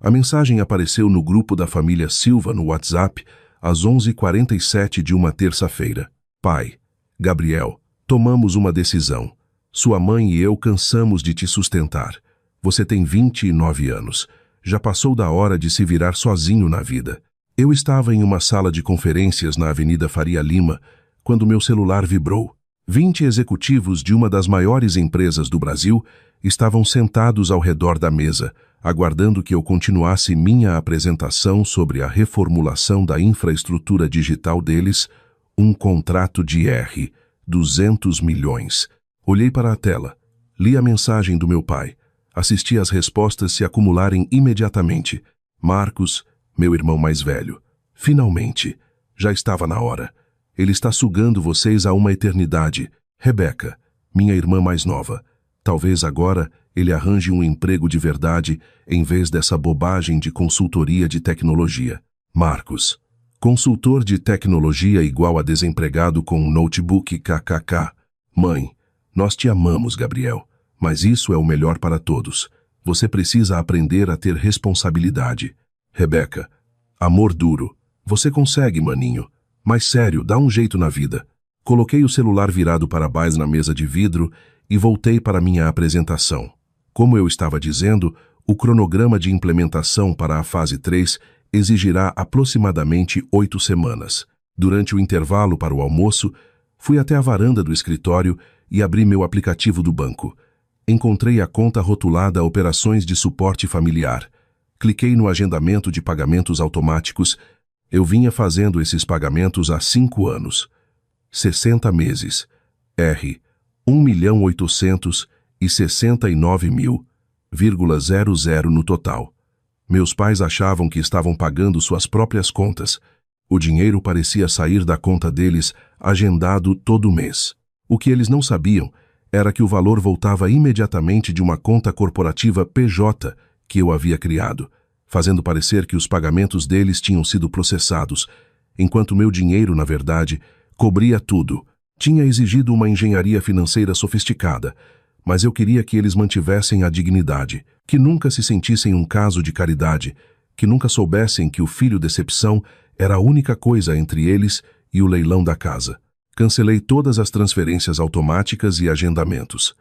A mensagem apareceu no grupo da família Silva no WhatsApp às 11h47 de uma terça-feira. Pai, Gabriel, tomamos uma decisão. Sua mãe e eu cansamos de te sustentar. Você tem 29 anos. Já passou da hora de se virar sozinho na vida. Eu estava em uma sala de conferências na Avenida Faria Lima, quando meu celular vibrou. 20 executivos de uma das maiores empresas do Brasil estavam sentados ao redor da mesa, aguardando que eu continuasse minha apresentação sobre a reformulação da infraestrutura digital deles, um contrato de 200 milhões. Olhei para a tela, li a mensagem do meu pai, assisti as respostas se acumularem imediatamente. Marcos, meu irmão mais velho, finalmente, já estava na hora. Ele está sugando vocês a uma eternidade. Rebeca, minha irmã mais nova, talvez agora ele arranje um emprego de verdade em vez dessa bobagem de consultoria de tecnologia. Marcos, consultor de tecnologia igual a desempregado com um notebook kkk. Mãe, nós te amamos, Gabriel, mas isso é o melhor para todos. Você precisa aprender a ter responsabilidade. Rebeca, amor duro. Você consegue, maninho. Mas sério, dá um jeito na vida. Coloquei o celular virado para baixo na mesa de vidro e voltei para minha apresentação. Como eu estava dizendo, o cronograma de implementação para a fase 3 exigirá aproximadamente 8 semanas. Durante o intervalo para o almoço, fui até a varanda do escritório e abri meu aplicativo do banco. Encontrei a conta rotulada Operações de Suporte Familiar. Cliquei no agendamento de pagamentos automáticos. Eu vinha fazendo esses pagamentos há 5 anos. 60 meses. 1.869.000,00 no total. Meus pais achavam que estavam pagando suas próprias contas. O dinheiro parecia sair da conta deles, agendado todo mês. O que eles não sabiam era que o valor voltava imediatamente de uma conta corporativa PJ que eu havia criado, fazendo parecer que os pagamentos deles tinham sido processados, enquanto meu dinheiro, na verdade, cobria tudo. Tinha exigido uma engenharia financeira sofisticada, mas eu queria que eles mantivessem a dignidade, que nunca se sentissem um caso de caridade, que nunca soubessem que o filho decepção era a única coisa entre eles e o leilão da casa. Cancelei todas as transferências automáticas e agendamentos.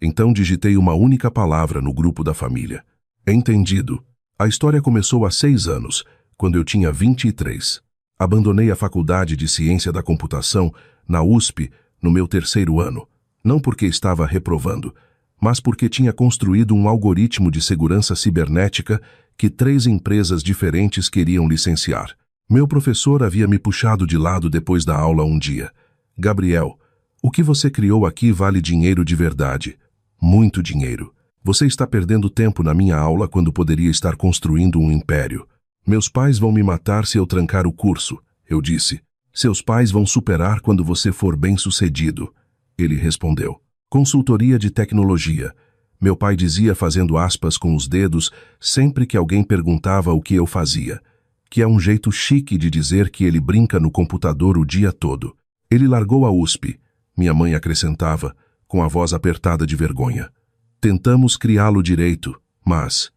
Então digitei uma única palavra no grupo da família. Entendido. A história começou há 6 anos, quando eu tinha 23. Abandonei a Faculdade de Ciência da Computação, na USP, no meu 3º ano. Não porque estava reprovando, mas porque tinha construído um algoritmo de segurança cibernética que 3 empresas diferentes queriam licenciar. Meu professor havia me puxado de lado depois da aula um dia. Gabriel, o que você criou aqui vale dinheiro de verdade. Muito dinheiro. Você está perdendo tempo na minha aula quando poderia estar construindo um império. Meus pais vão me matar se eu trancar o curso, eu disse. Seus pais vão superar quando você for bem-sucedido. Ele respondeu. Consultoria de tecnologia. Meu pai dizia fazendo aspas com os dedos sempre que alguém perguntava o que eu fazia, que é um jeito chique de dizer que ele brinca no computador o dia todo. Ele largou a USP, minha mãe acrescentava, com a voz apertada de vergonha. Tentamos criá-lo direito, mas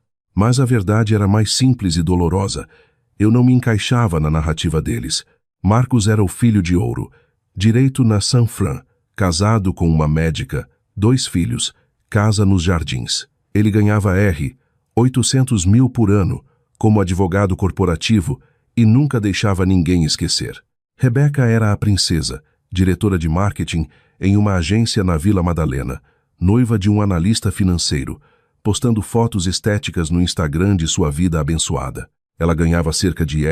a verdade era mais simples e dolorosa. Eu não me encaixava na narrativa deles. Marcos era o filho de ouro, direito na San Fran, casado com uma médica, 2 filhos, casa nos Jardins. Ele ganhava 800 mil por ano, como advogado corporativo, e nunca deixava ninguém esquecer. Rebeca era a princesa, diretora de marketing em uma agência na Vila Madalena, noiva de um analista financeiro, postando fotos estéticas no Instagram de sua vida abençoada. Ela ganhava cerca de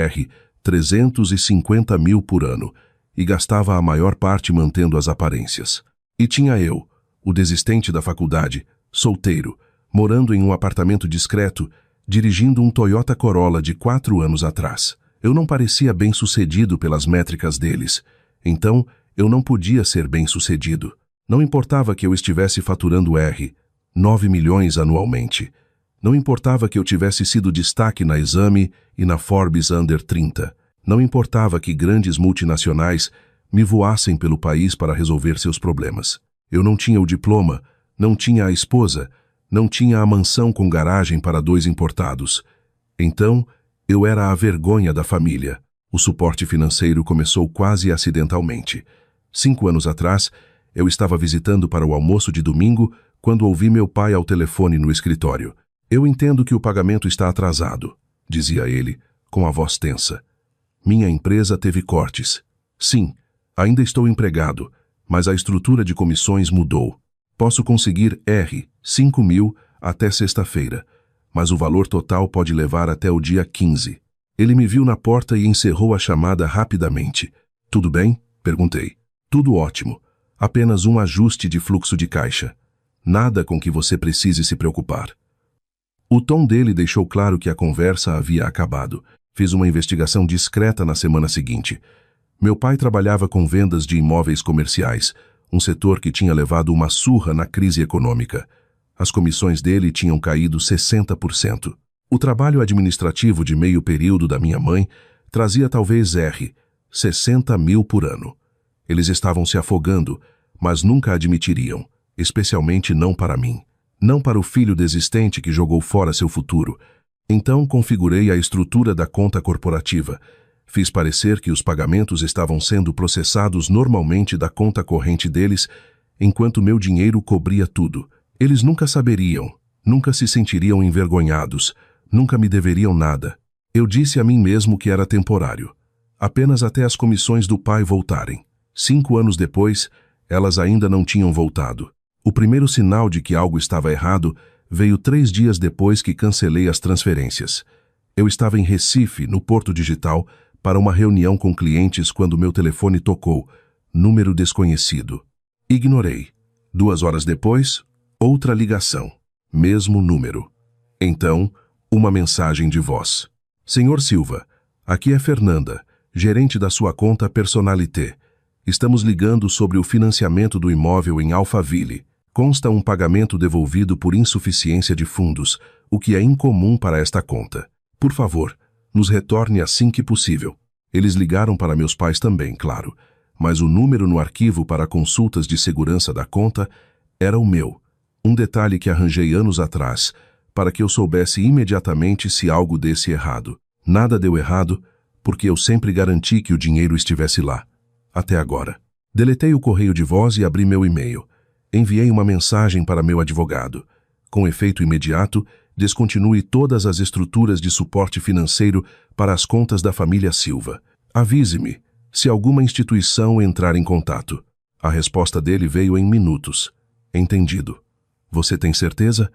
350 mil por ano e gastava a maior parte mantendo as aparências. E tinha eu, o desistente da faculdade, solteiro, morando em um apartamento discreto, dirigindo um Toyota Corolla de 4 anos atrás. Eu não parecia bem-sucedido pelas métricas deles, então eu não podia ser bem-sucedido. Não importava que eu estivesse faturando 9 milhões anualmente. Não importava que eu tivesse sido destaque na Exame e na Forbes Under 30. Não importava que grandes multinacionais me voassem pelo país para resolver seus problemas. Eu não tinha o diploma, não tinha a esposa, não tinha a mansão com garagem para 2 importados. Então, eu era a vergonha da família. O suporte financeiro começou quase acidentalmente. 5 anos atrás, eu estava visitando para o almoço de domingo quando ouvi meu pai ao telefone no escritório. Eu entendo que o pagamento está atrasado, dizia ele, com a voz tensa. Minha empresa teve cortes. Sim, ainda estou empregado, mas a estrutura de comissões mudou. Posso conseguir 5.000 até sexta-feira, mas o valor total pode levar até o dia 15. Ele me viu na porta e encerrou a chamada rapidamente. Tudo bem? Perguntei. Tudo ótimo. Apenas um ajuste de fluxo de caixa. Nada com que você precise se preocupar. O tom dele deixou claro que a conversa havia acabado. Fiz uma investigação discreta na semana seguinte. Meu pai trabalhava com vendas de imóveis comerciais, um setor que tinha levado uma surra na crise econômica. As comissões dele tinham caído 60%. O trabalho administrativo de meio período da minha mãe trazia talvez 60.000 por ano. Eles estavam se afogando, mas nunca admitiriam, especialmente não para mim. Não para o filho desistente que jogou fora seu futuro. Então configurei a estrutura da conta corporativa. Fiz parecer que os pagamentos estavam sendo processados normalmente da conta corrente deles, enquanto meu dinheiro cobria tudo. Eles nunca saberiam, nunca se sentiriam envergonhados, nunca me deveriam nada. Eu disse a mim mesmo que era temporário. Apenas até as comissões do pai voltarem. 5 anos depois, elas ainda não tinham voltado. O primeiro sinal de que algo estava errado veio 3 dias depois que cancelei as transferências. Eu estava em Recife, no Porto Digital, para uma reunião com clientes quando meu telefone tocou. Número desconhecido. Ignorei. 2 horas depois, outra ligação. Mesmo número. Então, uma mensagem de voz. Senhor Silva, aqui é Fernanda, gerente da sua conta Personalité. Estamos ligando sobre o financiamento do imóvel em Alphaville. Consta um pagamento devolvido por insuficiência de fundos, o que é incomum para esta conta. Por favor, nos retorne assim que possível. Eles ligaram para meus pais também, claro, mas o número no arquivo para consultas de segurança da conta era o meu. Um detalhe que arranjei anos atrás, para que eu soubesse imediatamente se algo desse errado. Nada deu errado, porque eu sempre garanti que o dinheiro estivesse lá. Até agora. Deletei o correio de voz e abri meu e-mail. Enviei uma mensagem para meu advogado. Com efeito imediato, descontinue todas as estruturas de suporte financeiro para as contas da família Silva. Avise-me se alguma instituição entrar em contato. A resposta dele veio em minutos. Entendido. Você tem certeza?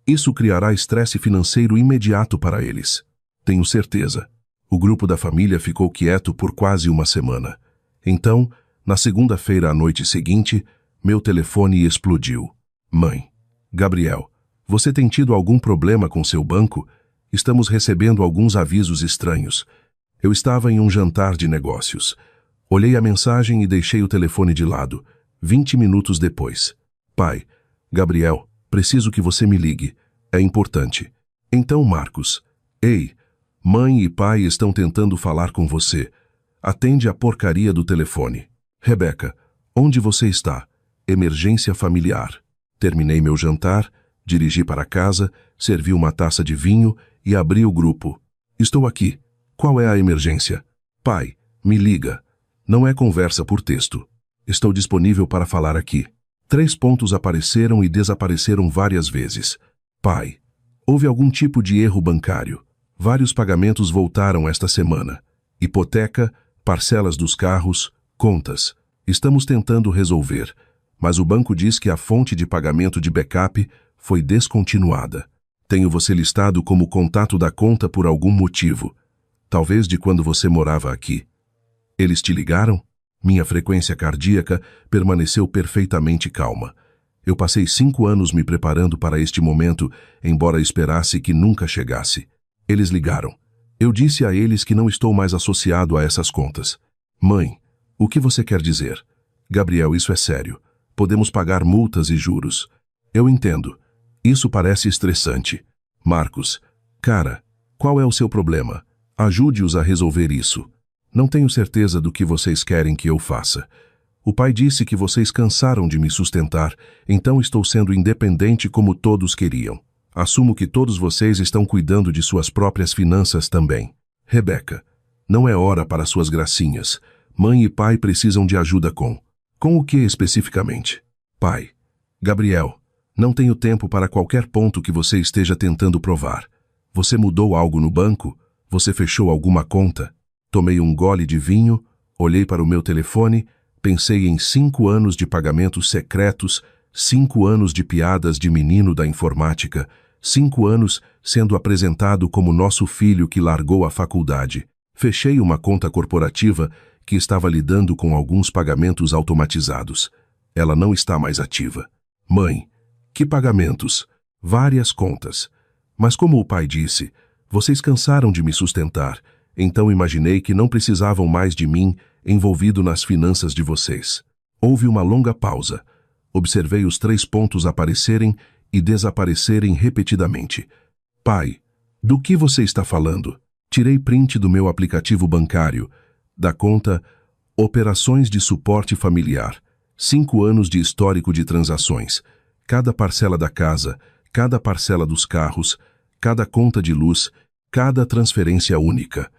Isso criará estresse financeiro imediato para eles. Tenho certeza. O grupo da família ficou quieto por quase uma semana. Então, na segunda-feira à noite seguinte, meu telefone explodiu. Mãe. Gabriel, você tem tido algum problema com seu banco? Estamos recebendo alguns avisos estranhos. Eu estava em um jantar de negócios. Olhei a mensagem e deixei o telefone de lado. 20 minutos depois. Pai. Gabriel, preciso que você me ligue. É importante. Então, Marcos. Ei, mãe e pai estão tentando falar com você. Atende a porcaria do telefone. Rebeca, onde você está? Emergência familiar. Terminei meu jantar, dirigi para casa, servi uma taça de vinho e abri o grupo. Estou aqui. Qual é a emergência? Pai, me liga. Não é conversa por texto. Estou disponível para falar aqui. 3 pontos apareceram e desapareceram várias vezes. Pai, houve algum tipo de erro bancário. Vários pagamentos voltaram esta semana. Hipoteca, parcelas dos carros, contas. Estamos tentando resolver, mas o banco diz que a fonte de pagamento de backup foi descontinuada. Tenho você listado como contato da conta por algum motivo. Talvez de quando você morava aqui. Eles te ligaram? Minha frequência cardíaca permaneceu perfeitamente calma. Eu passei 5 anos me preparando para este momento, embora esperasse que nunca chegasse. Eles ligaram. Eu disse a eles que não estou mais associado a essas contas. Mãe, o que você quer dizer? Gabriel, isso é sério. Podemos pagar multas e juros. Eu entendo. Isso parece estressante. Marcos, cara, qual é o seu problema? Ajude-os a resolver isso. Não tenho certeza do que vocês querem que eu faça. O pai disse que vocês cansaram de me sustentar, então estou sendo independente como todos queriam. Assumo que todos vocês estão cuidando de suas próprias finanças também. Rebeca, não é hora para suas gracinhas. Mãe e pai precisam de ajuda com o que especificamente? Pai. Gabriel, não tenho tempo para qualquer ponto que você esteja tentando provar. Você mudou algo no banco? Você fechou alguma conta? Tomei um gole de vinho, olhei para o meu telefone, pensei em 5 anos de pagamentos secretos, 5 anos de piadas de menino da informática, 5 anos sendo apresentado como nosso filho que largou a faculdade. Fechei uma conta corporativa que estava lidando com alguns pagamentos automatizados. Ela não está mais ativa. Mãe, que pagamentos? Várias contas. Mas como o pai disse, vocês cansaram de me sustentar, então imaginei que não precisavam mais de mim envolvido nas finanças de vocês. Houve uma longa pausa. Observei os 3 pontos aparecerem e desaparecerem repetidamente. Pai, do que você está falando? Tirei print do meu aplicativo bancário, da conta Operações de Suporte Familiar, 5 anos de histórico de transações, cada parcela da casa, cada parcela dos carros, cada conta de luz, cada transferência única.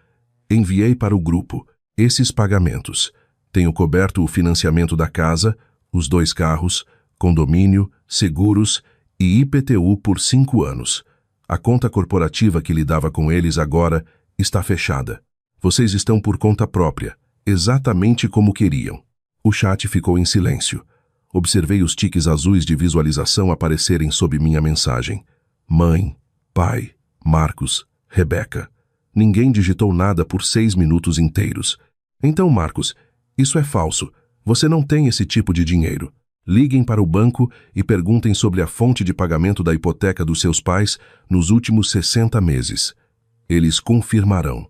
Enviei para o grupo esses pagamentos. Tenho coberto o financiamento da casa, os 2 carros, condomínio, seguros e IPTU por 5 anos. A conta corporativa que lidava com eles agora está fechada. Vocês estão por conta própria, exatamente como queriam. O chat ficou em silêncio. Observei os tiques azuis de visualização aparecerem sob minha mensagem. Mãe, pai, Marcos, Rebeca. Ninguém digitou nada por 6 minutos inteiros. Então, Marcos, isso é falso. Você não tem esse tipo de dinheiro. Liguem para o banco e perguntem sobre a fonte de pagamento da hipoteca dos seus pais nos últimos 60 meses. Eles confirmarão.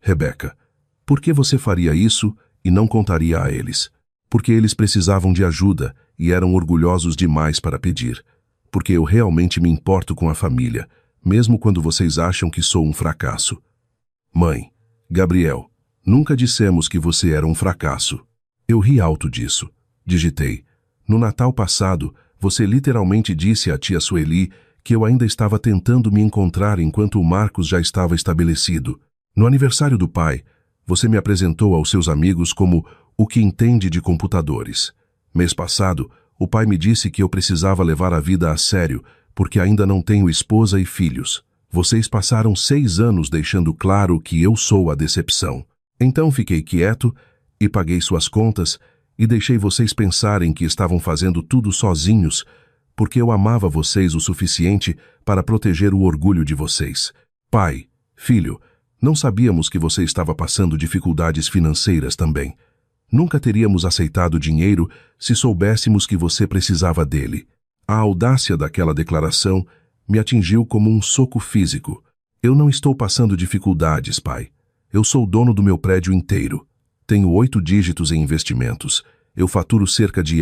Rebeca, por que você faria isso e não contaria a eles? Porque eles precisavam de ajuda e eram orgulhosos demais para pedir. Porque eu realmente me importo com a família, mesmo quando vocês acham que sou um fracasso. Mãe, Gabriel, nunca dissemos que você era um fracasso. Eu ri alto disso. Digitei. No Natal passado, você literalmente disse à tia Sueli que eu ainda estava tentando me encontrar enquanto o Marcos já estava estabelecido. No aniversário do pai, você me apresentou aos seus amigos como o que entende de computadores. Mês passado, o pai me disse que eu precisava levar a vida a sério, porque ainda não tenho esposa e filhos. Vocês passaram 6 anos deixando claro que eu sou a decepção. Então fiquei quieto e paguei suas contas e deixei vocês pensarem que estavam fazendo tudo sozinhos, porque eu amava vocês o suficiente para proteger o orgulho de vocês. Pai, filho, não sabíamos que você estava passando dificuldades financeiras também. Nunca teríamos aceitado dinheiro se soubéssemos que você precisava dele. A audácia daquela declaração me atingiu como um soco físico. Eu não estou passando dificuldades, pai. Eu sou dono do meu prédio inteiro. Tenho 8 dígitos em investimentos. Eu faturo cerca de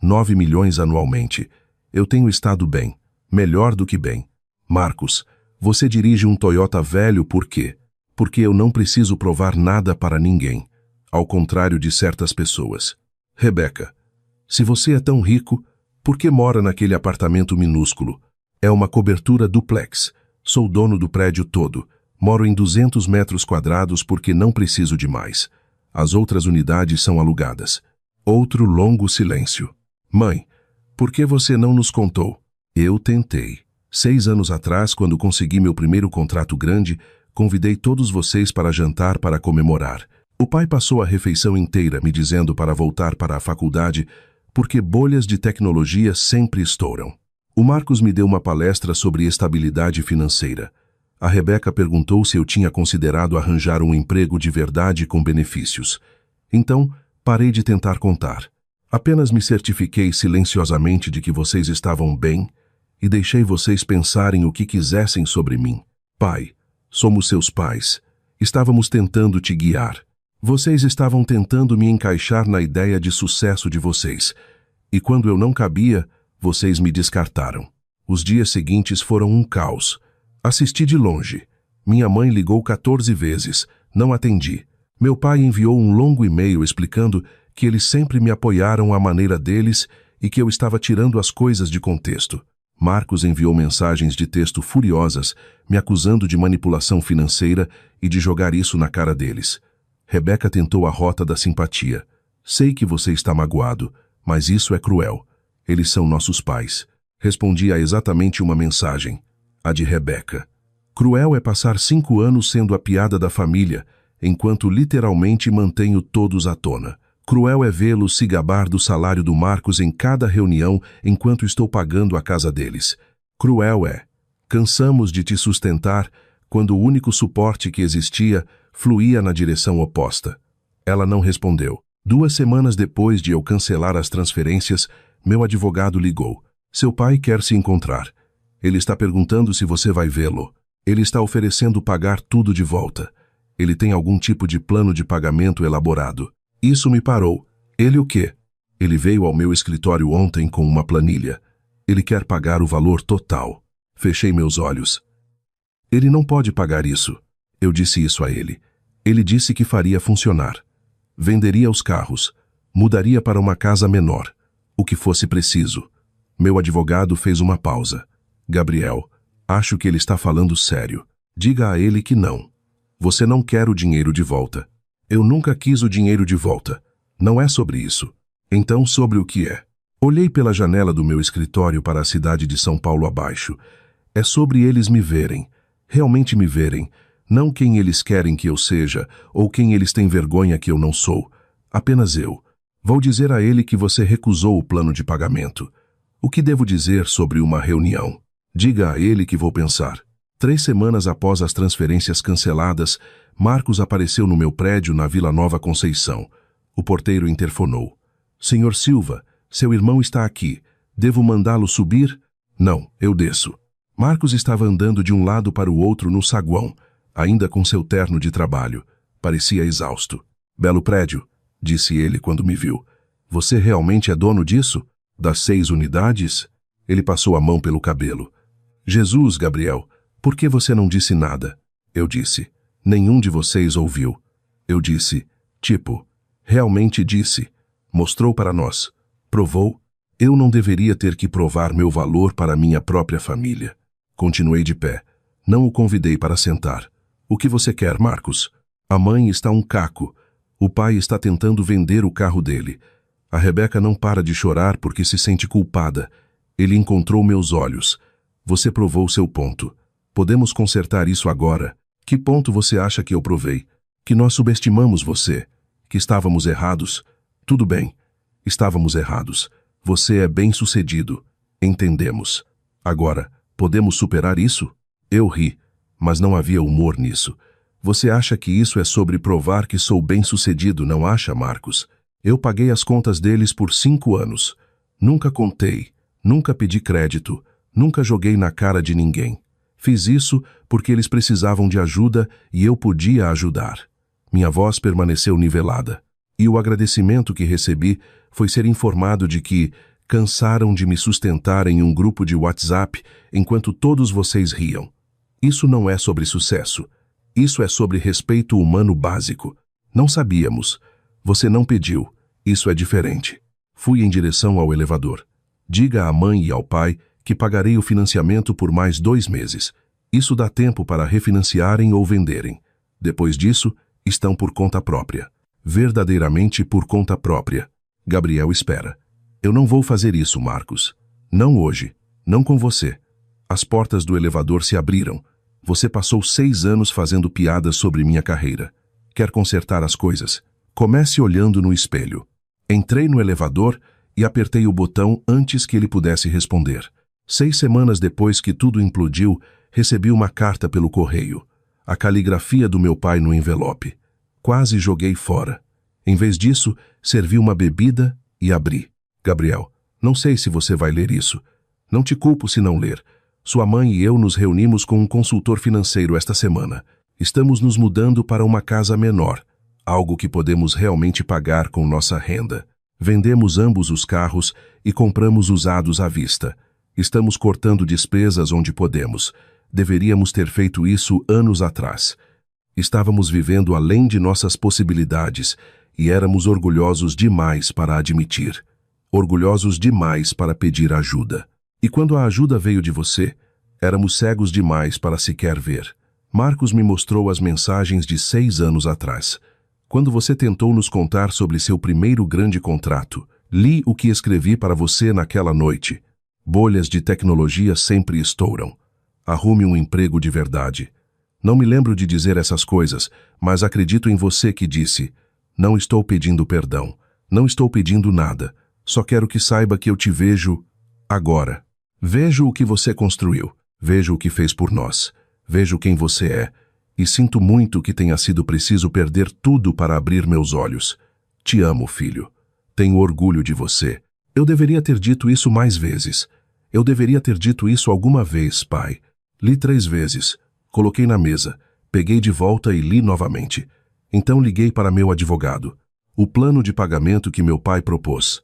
9 milhões anualmente. Eu tenho estado bem. Melhor do que bem. Marcos, você dirige um Toyota velho por quê? Porque eu não preciso provar nada para ninguém. Ao contrário de certas pessoas. Rebeca, se você é tão rico, por que mora naquele apartamento minúsculo? É uma cobertura duplex. Sou dono do prédio todo. Moro em 200 metros quadrados porque não preciso de mais. As outras unidades são alugadas. Outro longo silêncio. Mãe, por que você não nos contou? Eu tentei. 6 anos atrás, quando consegui meu primeiro contrato grande, convidei todos vocês para jantar para comemorar. O pai passou a refeição inteira me dizendo para voltar para a faculdade porque bolhas de tecnologia sempre estouram. O Marcos me deu uma palestra sobre estabilidade financeira. A Rebeca perguntou se eu tinha considerado arranjar um emprego de verdade com benefícios. Então, parei de tentar contar. Apenas me certifiquei silenciosamente de que vocês estavam bem e deixei vocês pensarem o que quisessem sobre mim. Pai, somos seus pais. Estávamos tentando te guiar. Vocês estavam tentando me encaixar na ideia de sucesso de vocês. E quando eu não cabia, vocês me descartaram. Os dias seguintes foram um caos. Assisti de longe. Minha mãe ligou 14 vezes. Não atendi. Meu pai enviou um longo e-mail explicando que eles sempre me apoiaram à maneira deles e que eu estava tirando as coisas de contexto. Marcos enviou mensagens de texto furiosas, me acusando de manipulação financeira e de jogar isso na cara deles. Rebeca tentou a rota da simpatia. Sei que você está magoado, mas isso é cruel. Eles são nossos pais. Respondi a exatamente uma mensagem, a de Rebeca. Cruel é passar 5 anos sendo a piada da família, enquanto literalmente mantenho todos à tona. Cruel é vê-lo se gabar do salário do Marcos em cada reunião enquanto estou pagando a casa deles. Cruel é. Cansamos de te sustentar quando o único suporte que existia fluía na direção oposta. Ela não respondeu. 2 semanas depois de eu cancelar as transferências, meu advogado ligou. Seu pai quer se encontrar. Ele está perguntando se você vai vê-lo. Ele está oferecendo pagar tudo de volta. Ele tem algum tipo de plano de pagamento elaborado. Isso me parou. Ele o quê? Ele veio ao meu escritório ontem com uma planilha. Ele quer pagar o valor total. Fechei meus olhos. Ele não pode pagar isso. Eu disse isso a ele. Ele disse que faria funcionar. Venderia os carros. Mudaria para uma casa menor. O que fosse preciso. Meu advogado fez uma pausa. Gabriel, acho que ele está falando sério. Diga a ele que não. Você não quer o dinheiro de volta. Eu nunca quis o dinheiro de volta. Não é sobre isso. Então, sobre o que é? Olhei pela janela do meu escritório para a cidade de São Paulo abaixo. É sobre eles me verem. Realmente me verem. Não quem eles querem que eu seja, ou quem eles têm vergonha que eu não sou. Apenas eu. Vou dizer a ele que você recusou o plano de pagamento. O que devo dizer sobre uma reunião? Diga a ele que vou pensar. 3 semanas após as transferências canceladas, Marcos apareceu no meu prédio na Vila Nova Conceição. O porteiro interfonou. Senhor Silva, seu irmão está aqui. Devo mandá-lo subir? Não, eu desço. Marcos estava andando de um lado para o outro no saguão, ainda com seu terno de trabalho. Parecia exausto. Belo prédio, disse ele quando me viu. Você realmente é dono disso? Das 6 unidades? Ele passou a mão pelo cabelo. Jesus, Gabriel, por que você não disse nada? Eu disse. Nenhum de vocês ouviu. Eu disse. Tipo, realmente disse. Mostrou para nós. Provou. Eu não deveria ter que provar meu valor para minha própria família. Continuei de pé. Não o convidei para sentar. O que você quer, Marcos? A mãe está um caco. O pai está tentando vender o carro dele. A Rebeca não para de chorar porque se sente culpada. Ele encontrou meus olhos. Você provou seu ponto. Podemos consertar isso agora. Que ponto você acha que eu provei? Que nós subestimamos você. Que estávamos errados. Tudo bem. Estávamos errados. Você é bem-sucedido. Entendemos. Agora, podemos superar isso? Eu ri, mas não havia humor nisso. Você acha que isso é sobre provar que sou bem-sucedido, não acha, Marcos? Eu paguei as contas deles por 5 anos. Nunca contei, nunca pedi crédito, nunca joguei na cara de ninguém. Fiz isso porque eles precisavam de ajuda e eu podia ajudar. Minha voz permaneceu nivelada. E o agradecimento que recebi foi ser informado de que cansaram de me sustentar em um grupo de WhatsApp enquanto todos vocês riam. Isso não é sobre sucesso. Isso é sobre respeito humano básico. Não sabíamos. Você não pediu. Isso é diferente. Fui em direção ao elevador. Diga à mãe e ao pai que pagarei o financiamento por mais 2 meses. Isso dá tempo para refinanciarem ou venderem. Depois disso, estão por conta própria. Verdadeiramente por conta própria. Gabriel espera. Eu não vou fazer isso, Marcos. Não hoje. Não com você. As portas do elevador se abriram. Você passou 6 anos fazendo piadas sobre minha carreira. Quer consertar as coisas? Comece olhando no espelho. Entrei no elevador e apertei o botão antes que ele pudesse responder. 6 semanas depois que tudo implodiu, recebi uma carta pelo correio. A caligrafia do meu pai no envelope. Quase joguei fora. Em vez disso, servi uma bebida e abri. Gabriel, não sei se você vai ler isso. Não te culpo se não ler. Sua mãe e eu nos reunimos com um consultor financeiro esta semana. Estamos nos mudando para uma casa menor, algo que podemos realmente pagar com nossa renda. Vendemos ambos os carros e compramos usados à vista. Estamos cortando despesas onde podemos. Deveríamos ter feito isso anos atrás. Estávamos vivendo além de nossas possibilidades e éramos orgulhosos demais para admitir. Orgulhosos demais para pedir ajuda. E quando a ajuda veio de você, éramos cegos demais para sequer ver. Marcos me mostrou as mensagens de 6 anos atrás. Quando você tentou nos contar sobre seu primeiro grande contrato, li o que escrevi para você naquela noite. Bolhas de tecnologia sempre estouram. Arrume um emprego de verdade. Não me lembro de dizer essas coisas, mas acredito em você que disse: não estou pedindo perdão, não estou pedindo nada, só quero que saiba que eu te vejo agora. Vejo o que você construiu, vejo o que fez por nós, vejo quem você é, e sinto muito que tenha sido preciso perder tudo para abrir meus olhos. Te amo, filho. Tenho orgulho de você. Eu deveria ter dito isso mais vezes. Eu deveria ter dito isso alguma vez, pai. Li 3 vezes. Coloquei na mesa. Peguei de volta e li novamente. Então liguei para meu advogado. O plano de pagamento que meu pai propôs.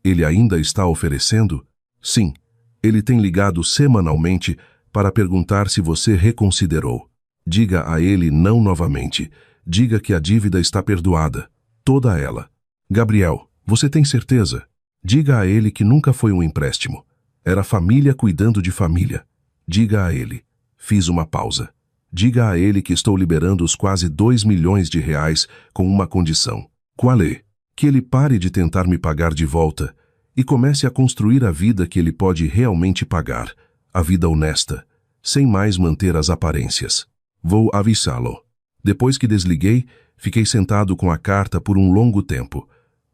Ele ainda está oferecendo? Sim. Ele tem ligado semanalmente para perguntar se você reconsiderou. Diga a ele não novamente. Diga que a dívida está perdoada. Toda ela. Gabriel, você tem certeza? Diga a ele que nunca foi um empréstimo. Era família cuidando de família. Diga a ele. Fiz uma pausa. Diga a ele que estou liberando os quase 2 milhões de reais com uma condição. Qual é? Que ele pare de tentar me pagar de volta e comece a construir a vida que ele pode realmente pagar. A vida honesta, sem mais manter as aparências. Vou avisá-lo. Depois que desliguei, fiquei sentado com a carta por um longo tempo.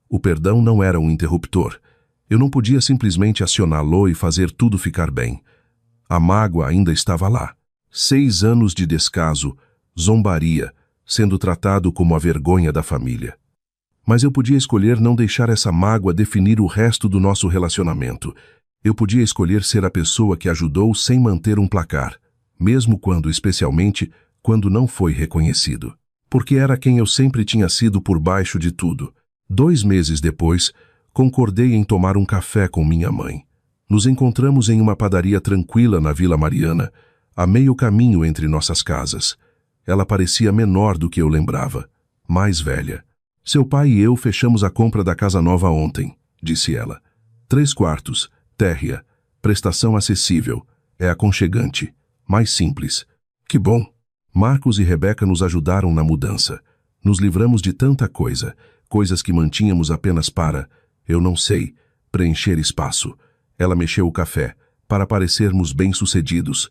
O perdão não era um interruptor. Eu não podia simplesmente acioná-lo e fazer tudo ficar bem. A mágoa ainda estava lá. 6 anos de descaso, zombaria, sendo tratado como a vergonha da família. Mas eu podia escolher não deixar essa mágoa definir o resto do nosso relacionamento. Eu podia escolher ser a pessoa que ajudou sem manter um placar, mesmo quando, especialmente, quando não foi reconhecido. Porque era quem eu sempre tinha sido por baixo de tudo. 2 meses depois, concordei em tomar um café com minha mãe. Nos encontramos em uma padaria tranquila na Vila Mariana, a meio caminho entre nossas casas. Ela parecia menor do que eu lembrava, mais velha. Seu pai e eu fechamos a compra da casa nova ontem, disse ela. 3 quartos, térrea, prestação acessível, é aconchegante, mais simples. Que bom! Marcos e Rebeca nos ajudaram na mudança. Nos livramos de tanta coisa, coisas que mantínhamos apenas para, eu não sei, preencher espaço. Ela mexeu o café, para parecermos bem-sucedidos.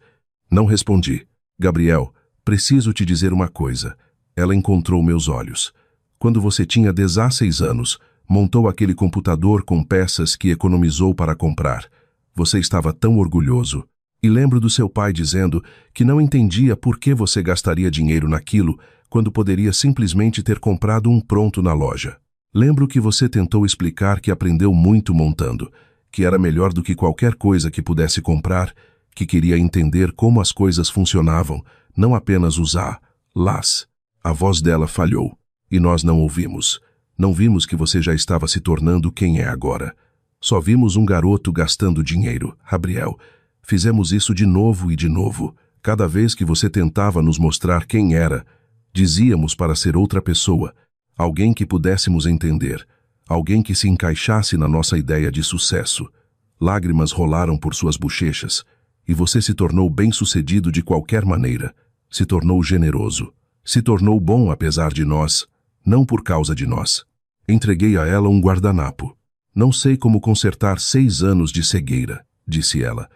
Não respondi. Gabriel, preciso te dizer uma coisa. Ela encontrou meus olhos. Quando você tinha 16 anos, montou aquele computador com peças que economizou para comprar. Você estava tão orgulhoso. E lembro do seu pai dizendo que não entendia por que você gastaria dinheiro naquilo quando poderia simplesmente ter comprado um pronto na loja. Lembro que você tentou explicar que aprendeu muito montando, que era melhor do que qualquer coisa que pudesse comprar, que queria entender como as coisas funcionavam, não apenas usá-las. A voz dela falhou, e nós não ouvimos. Não vimos que você já estava se tornando quem é agora. Só vimos um garoto gastando dinheiro, Gabriel. Fizemos isso de novo e de novo. Cada vez que você tentava nos mostrar quem era, dizíamos para ser outra pessoa, alguém que pudéssemos entender, alguém que se encaixasse na nossa ideia de sucesso. Lágrimas rolaram por suas bochechas, e você se tornou bem-sucedido de qualquer maneira. Se tornou generoso. Se tornou bom apesar de nós, não por causa de nós. Entreguei a ela um guardanapo. Não sei como consertar 6 anos de cegueira, disse ela.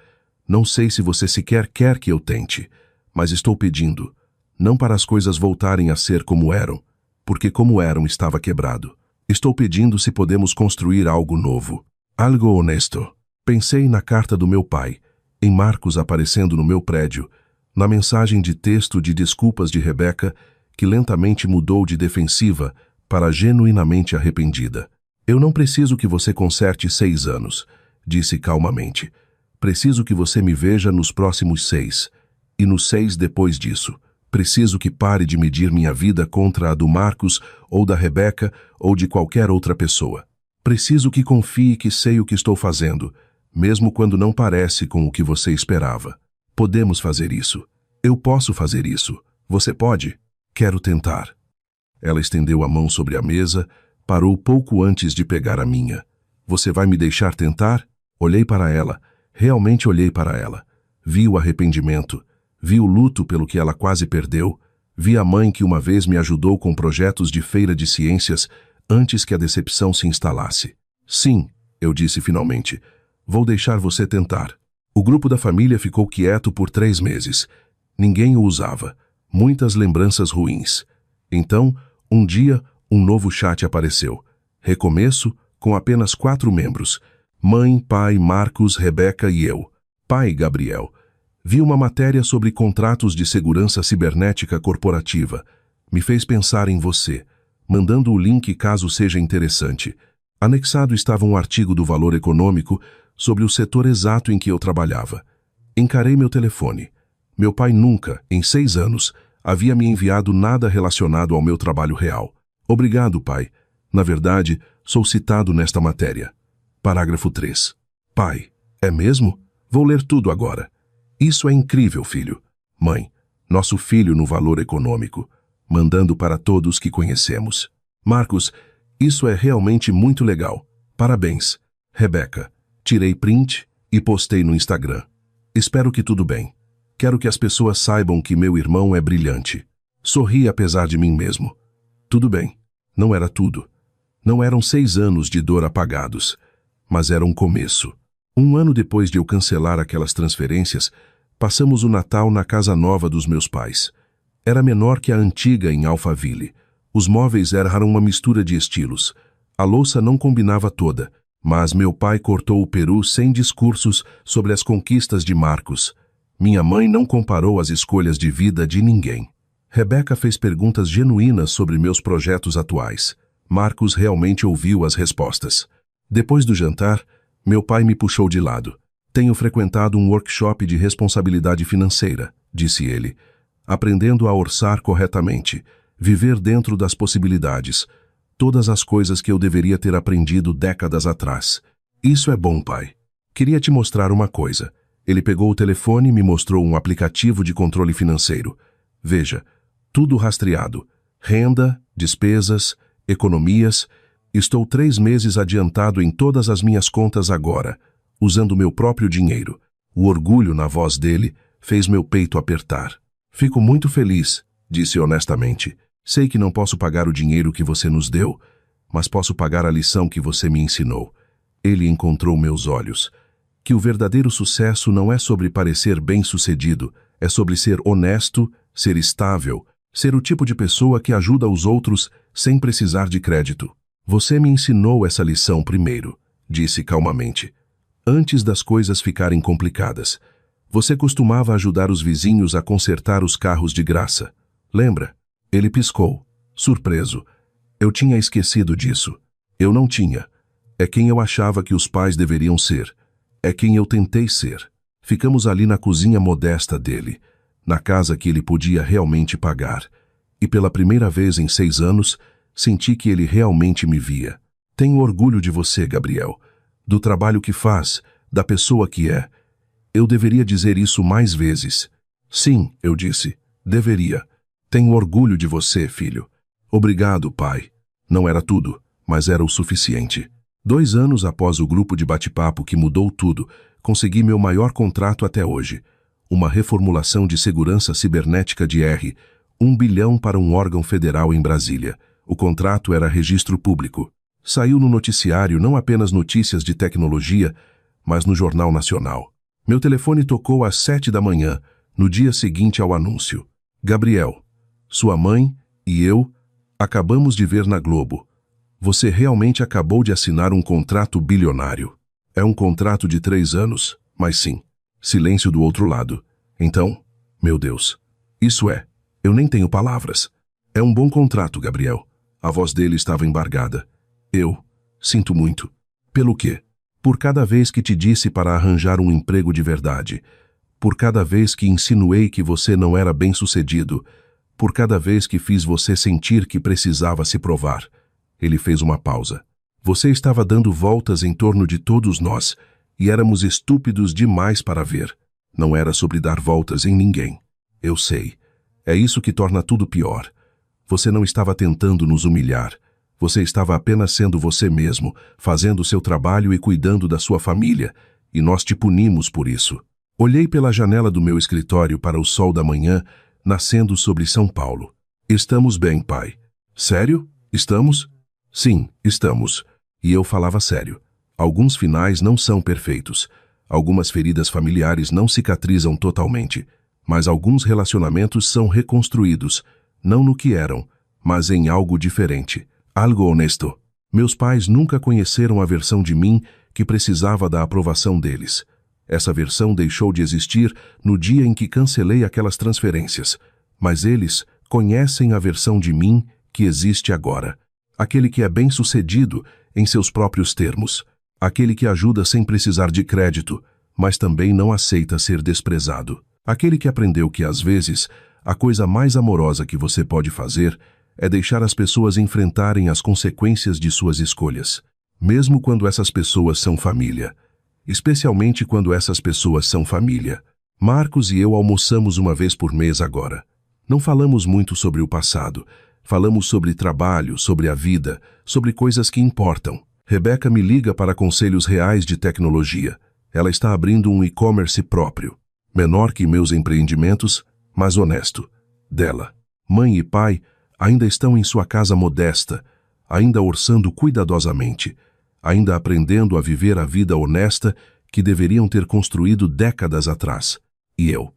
Não sei se você sequer quer que eu tente, mas estou pedindo, não para as coisas voltarem a ser como eram, porque como eram estava quebrado. Estou pedindo se podemos construir algo novo, algo honesto. Pensei na carta do meu pai, em Marcos aparecendo no meu prédio, na mensagem de texto de desculpas de Rebeca, que lentamente mudou de defensiva para genuinamente arrependida. Eu não preciso que você conserte 6 anos, disse calmamente. Preciso que você me veja nos próximos 6, e nos 6 depois disso. Preciso que pare de medir minha vida contra a do Marcos, ou da Rebeca, ou de qualquer outra pessoa. Preciso que confie que sei o que estou fazendo, mesmo quando não parece com o que você esperava. Podemos fazer isso. Eu posso fazer isso. Você pode? Quero tentar. Ela estendeu a mão sobre a mesa, parou pouco antes de pegar a minha. Você vai me deixar tentar? Olhei para ela. Realmente olhei para ela. Vi o arrependimento. Vi o luto pelo que ela quase perdeu. Vi a mãe que uma vez me ajudou com projetos de feira de ciências antes que a decepção se instalasse. Sim, eu disse finalmente. Vou deixar você tentar. O grupo da família ficou quieto por 3 meses. Ninguém o usava. Muitas lembranças ruins. Então, um dia, um novo chat apareceu. Recomeço, com apenas 4 membros. Mãe, pai, Marcos, Rebeca e eu. Pai, Gabriel. Vi uma matéria sobre contratos de segurança cibernética corporativa. Me fez pensar em você, mandando o link caso seja interessante. Anexado estava um artigo do Valor Econômico sobre o setor exato em que eu trabalhava. Encarei meu telefone. Meu pai nunca, em 6 anos, havia me enviado nada relacionado ao meu trabalho real. Obrigado, pai. Na verdade, sou citado nesta matéria. Parágrafo 3. Pai, é mesmo? Vou ler tudo agora. Isso é incrível, filho. Mãe, nosso filho no Valor Econômico, mandando para todos que conhecemos. Marcos, isso é realmente muito legal. Parabéns. Rebeca, tirei print e postei no Instagram. Espero que tudo bem. Quero que as pessoas saibam que meu irmão é brilhante. Sorri apesar de mim mesmo. Tudo bem. Não era tudo. Não eram 6 anos de dor apagados, mas era um começo. 1 ano depois de eu cancelar aquelas transferências, passamos o Natal na casa nova dos meus pais. Era menor que a antiga em Alphaville. Os móveis eram uma mistura de estilos. A louça não combinava toda, mas meu pai cortou o peru sem discursos sobre as conquistas de Marcos. Minha mãe não comparou as escolhas de vida de ninguém. Rebeca fez perguntas genuínas sobre meus projetos atuais. Marcos realmente ouviu as respostas. Depois do jantar, meu pai me puxou de lado. Tenho frequentado um workshop de responsabilidade financeira, disse ele. Aprendendo a orçar corretamente, viver dentro das possibilidades. Todas as coisas que eu deveria ter aprendido décadas atrás. Isso é bom, pai. Queria te mostrar uma coisa. Ele pegou o telefone e me mostrou um aplicativo de controle financeiro. Veja, tudo rastreado. Renda, despesas, economias. Estou 3 meses adiantado em todas as minhas contas agora, usando meu próprio dinheiro. O orgulho na voz dele fez meu peito apertar. Fico muito feliz, disse honestamente. Sei que não posso pagar o dinheiro que você nos deu, mas posso pagar a lição que você me ensinou. Ele encontrou meus olhos. Que o verdadeiro sucesso não é sobre parecer bem-sucedido, é sobre ser honesto, ser estável, ser o tipo de pessoa que ajuda os outros sem precisar de crédito. Você me ensinou essa lição primeiro, disse calmamente. Antes das coisas ficarem complicadas. Você costumava ajudar os vizinhos a consertar os carros de graça. Lembra? Ele piscou, surpreso. Eu tinha esquecido disso. Eu não tinha. É quem eu achava que os pais deveriam ser. É quem eu tentei ser. Ficamos ali na cozinha modesta dele, na casa que ele podia realmente pagar. E pela primeira vez em 6 anos, senti que ele realmente me via. Tenho orgulho de você, Gabriel. Do trabalho que faz, da pessoa que é. Eu deveria dizer isso mais vezes. Sim, eu disse. Deveria. Tenho orgulho de você, filho. Obrigado, pai. Não era tudo, mas era o suficiente. 2 anos após o grupo de bate-papo que mudou tudo, consegui meu maior contrato até hoje. Uma reformulação de segurança cibernética de R, 1 bilhão para um órgão federal em Brasília. O contrato era registro público. Saiu no noticiário não apenas notícias de tecnologia, mas no Jornal Nacional. Meu telefone tocou às 7 da manhã, no dia seguinte ao anúncio. Gabriel, sua mãe e eu acabamos de ver na Globo. Você realmente acabou de assinar um contrato bilionário. É um contrato de 3 anos, mas sim. Silêncio do outro lado. Então, meu Deus. Isso é. Eu nem tenho palavras. É um bom contrato, Gabriel. A voz dele estava embargada. Eu sinto muito. Pelo quê? Por cada vez que te disse para arranjar um emprego de verdade. Por cada vez que insinuei que você não era bem-sucedido. Por cada vez que fiz você sentir que precisava se provar. Ele fez uma pausa. Você estava dando voltas em torno de todos nós, e éramos estúpidos demais para ver. Não era sobre dar voltas em ninguém. Eu sei. É isso que torna tudo pior. Você não estava tentando nos humilhar. Você estava apenas sendo você mesmo, fazendo seu trabalho e cuidando da sua família. e nós te punimos por isso. Olhei pela janela do meu escritório para o sol da manhã, nascendo sobre São Paulo. Estamos bem, pai. Sério? Estamos? Sim, estamos. E eu falava sério. Alguns finais não são perfeitos. Algumas feridas familiares não cicatrizam totalmente. Mas alguns relacionamentos são reconstruídos, não no que eram, mas em algo diferente. Algo honesto. Meus pais nunca conheceram a versão de mim que precisava da aprovação deles. Essa versão deixou de existir no dia em que cancelei aquelas transferências. Mas eles conhecem a versão de mim que existe agora. Aquele que é bem-sucedido em seus próprios termos. Aquele que ajuda sem precisar de crédito, mas também não aceita ser desprezado. Aquele que aprendeu que, às vezes, a coisa mais amorosa que você pode fazer é deixar as pessoas enfrentarem as consequências de suas escolhas, mesmo quando essas pessoas são família. Especialmente quando essas pessoas são família. Marcos e eu almoçamos uma vez por mês agora. Não falamos muito sobre o passado. Falamos sobre trabalho, sobre a vida, sobre coisas que importam. Rebeca me liga para conselhos reais de tecnologia. Ela está abrindo um e-commerce próprio. Menor que meus empreendimentos, mas honesto. Dela. Mãe e pai ainda estão em sua casa modesta, ainda orçando cuidadosamente, ainda aprendendo a viver a vida honesta que deveriam ter construído décadas atrás. E eu?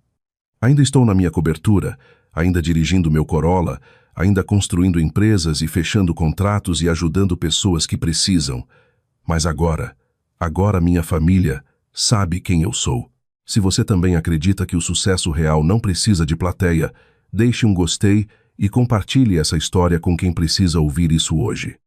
Ainda estou na minha cobertura, ainda dirigindo meu Corolla, ainda construindo empresas e fechando contratos e ajudando pessoas que precisam. Mas agora minha família sabe quem eu sou. Se você também acredita que o sucesso real não precisa de plateia, deixe um gostei e compartilhe essa história com quem precisa ouvir isso hoje.